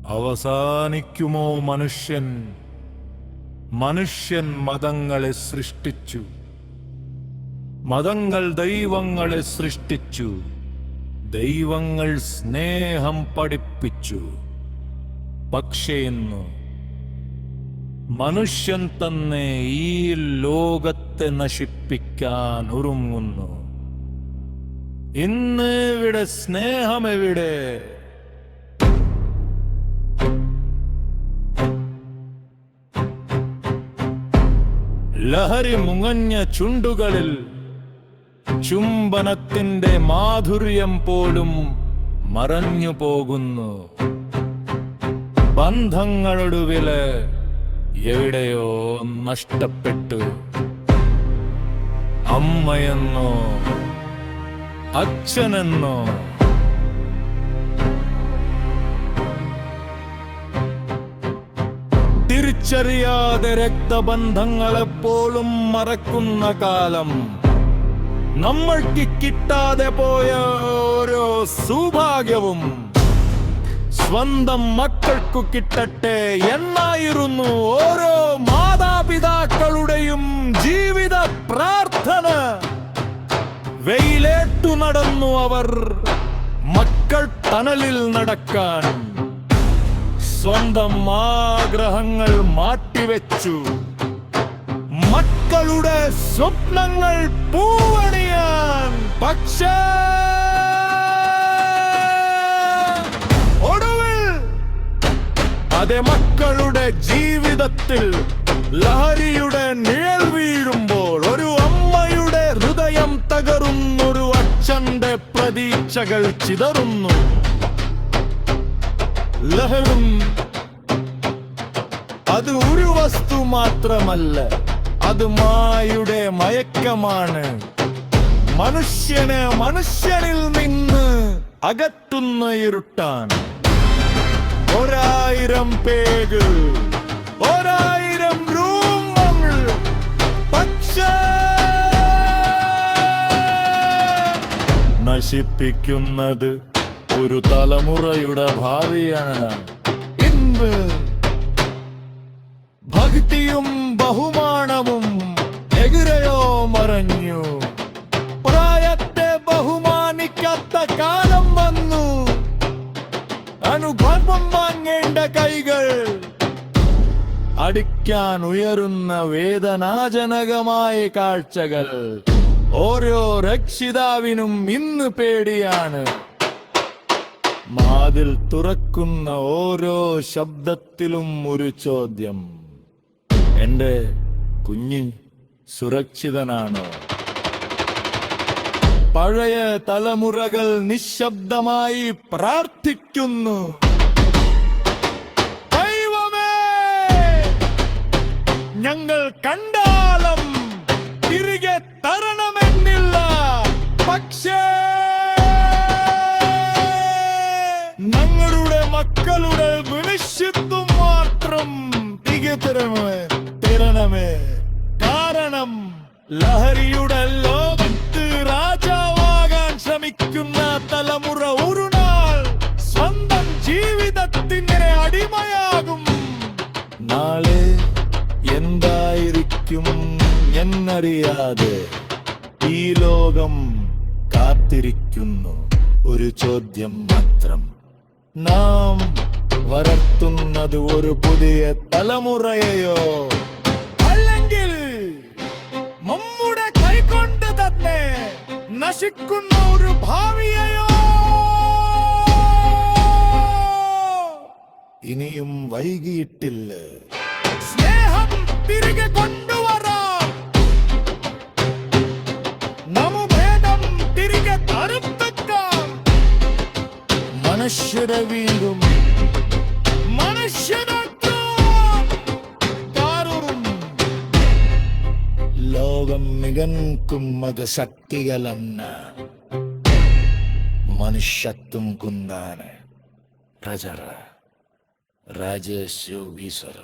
അവസാനിക്കുമോ മനുഷ്യൻ? മനുഷ്യൻ മതങ്ങളെ സൃഷ്ടിച്ചു, മതങ്ങൾ ദൈവങ്ങളെ സൃഷ്ടിച്ചു, ദൈവങ്ങൾ സ്നേഹം പഠിപ്പിച്ചു. പക്ഷേ ഇന്ന് മനുഷ്യൻ തന്നെ ഈ ലോകത്തെ നശിപ്പിക്കാൻ ഒരുങ്ങുന്നു. ഇന്ന് ഇവിടെ സ്നേഹമെവിടെ? ലഹരി മുങ്ങഞ്ഞ ചുണ്ടുകളിൽ ചുംബനത്തിന്റെ മാധുര്യം പോലും മറഞ്ഞു പോകുന്നു. ബന്ധങ്ങളുടെ വില എവിടെയോ നഷ്ടപ്പെട്ടു. അമ്മയെന്നോ അച്ഛനെന്നോ തിരിച്ചറിയാതെ രക്തബന്ധങ്ങളെപ്പോലും മറക്കുന്ന കാലം, നമ്മൾക്ക് കിട്ടാതെ പോയ ഓരോ സൗഭാഗ്യവും സ്വന്തം മക്കൾക്കു കിട്ടട്ടെ എന്നായിരുന്നു ഓരോ മാതാപിതാക്കളുടെയും ജീവിത പ്രാർത്ഥന. വെയിലേറ്റു നടന്നു അവർ മക്കൾ തണലിൽ നടക്കാൻ. സ്വന്തം ആഗ്രഹങ്ങൾ മാറ്റിവെച്ചു മക്കളുടെ സ്വപ്നങ്ങൾ പൂവണിയാൻ. പക്ഷേ ഒടുവിൽ അതേ മക്കളുടെ ജീവിതത്തിൽ ലഹരിയുടെ നിഴൽ വീഴുമ്പോൾ ഒരു അമ്മയുടെ ഹൃദയം തകരുന്നു, ഒരു അച്ഛന്റെ പ്രതീക്ഷകൾ ചിതറുന്നു. ലഹരും അത് ഒരു വസ്തു മാത്രമല്ല, അത് മായയുടെ മയക്കമാണ്. മനുഷ്യനെ മനുഷ്യനിൽ നിന്ന് അകറ്റുന്ന ഇരുട്ടാൻ. 1000 പേര്, 1000 രൂപങ്ങൾ, പക്ഷേ നശിപ്പിക്കുന്നത് ഒരു തലമുറയുടെ ഭാവിയാണ്. ഇന്ന് ഭക്തിയും ബഹുമാനവും എതിരെയോ മറഞ്ഞു. പ്രായത്തെ ബഹുമാനിക്കാത്ത കാലം വന്നു. അനുഭവം വാങ്ങേണ്ട കൈകൾ അടിക്കാൻ ഉയരുന്ന വേദനാജനകമായ കാഴ്ചകൾ ഓരോ രക്ഷിതാവിനും ഇന്ന് പേടിയാണ്. വാതിൽ തുറക്കുന്ന ഓരോ ശബ്ദത്തിലും ഒരു ചോദ്യം: എന്റെ കുഞ്ഞ് സുരക്ഷിതനാണോ? പഴയ തലമുറകൾ നിശബ്ദമായി പ്രാർത്ഥിക്കുന്നു. ദൈവമേ, ഞങ്ങൾ കണ്ടാലും തിരികെ തരണമെന്നില്ല. പക്ഷേ ഞങ്ങളുടെ മക്കളുടെ ഭവിഷ്യത്വം മാത്രം തരണമേ. കാരണം ലഹരിയുടെ ലോകത്ത് രാജാവാകാൻ ശ്രമിക്കുന്ന തലമുറ ഒരു നാൾ സ്വന്തം ജീവിതത്തിന് അടിമയാകും. നാളെ എന്തായിരിക്കും എന്നറിയാതെ ഈ ലോകം കാത്തിരിക്കുന്നു. ഒരു ചോദ്യം മാത്രം: നാം വളർത്തുന്നത് ഒരു പുതിയ തലമുറയെയോ അല്ലെങ്കിൽ നമ്മുടെ കൈകൊണ്ട് തന്നെ നശിക്കുന്ന ഒരു ഭാവിയെയോ? ഇനിയും വൈകിയിട്ടില്ല. സ്നേഹം തിരികെ കൊണ്ടുവരാം. നമുഭേദം തിരികെ തരുത്തക്കാം. മനുഷ്യരെ വീണ്ടും ലോകം മികൻകും മതശക്തികളെന്ന മനുഷ്യത്വം കുന്താണ്. പ്രജറ രാജേഷ് യോഗീശ്വര.